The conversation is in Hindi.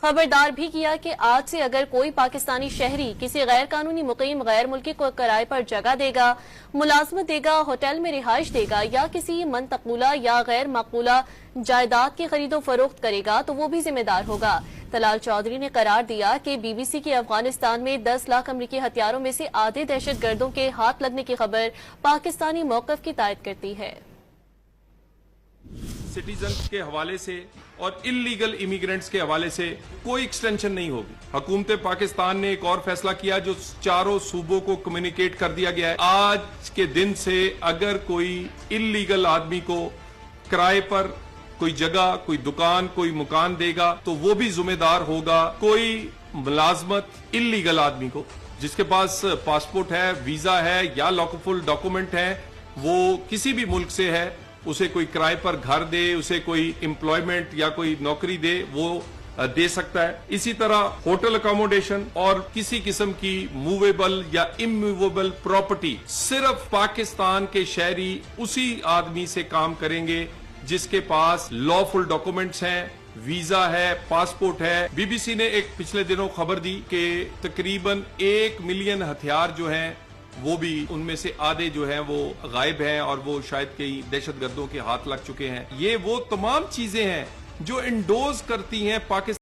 खबरदार भी किया कि आज से अगर कोई पाकिस्तानी शहरी किसी गैर कानूनी मुकीम गैर मुल्की को किराए पर जगह देगा, मुलाजमत देगा, होटल में रिहाइश देगा या किसी मनतकूला या गैर मकबूला जायदाद की खरीदो फरोख्त करेगा तो वो भी जिम्मेदार होगा। तलाल चौधरी ने करार दिया कि BBC की अफगानिस्तान में 10 लाख अमरीकी हथियारों में से आधे दहशत गर्दों के हाथ लगने की खबर पाकिस्तानी मौक़िफ़ की तायद करती है। सिटीजन के हवाले से और इलीगल इमिग्रेंट्स के हवाले से कोई एक्सटेंशन नहीं होगी। हुकूमत पाकिस्तान ने एक और फैसला किया जो चारों सूबों को कम्युनिकेट कर दिया गया है। आज के दिन से अगर कोई इलीगल आदमी को किराए पर कोई जगह, कोई दुकान, कोई मकान देगा तो वो भी जिम्मेदार होगा। कोई मुलाजमत इलीगल आदमी को जिसके पास पासपोर्ट है, वीजा है या लॉकफुल डॉक्यूमेंट है, वो किसी भी मुल्क से है, उसे कोई किराए पर घर दे, उसे कोई एम्प्लॉयमेंट या कोई नौकरी दे, वो दे सकता है। इसी तरह होटल अकोमोडेशन और किसी किस्म की मूवेबल या इमूवेबल प्रॉपर्टी सिर्फ पाकिस्तान के शहरी उसी आदमी से काम करेंगे जिसके पास लॉफुल डॉक्यूमेंट्स हैं, वीजा है, पासपोर्ट है। BBC ने एक पिछले दिनों खबर दी कि तकरीबन 1 मिलियन हथियार जो हैं वो भी उनमें से आधे जो हैं वो गायब हैं और वो शायद कई दहशतगर्दों के हाथ लग चुके हैं। ये वो तमाम चीजें हैं जो इंडोज करती हैं पाकिस्तान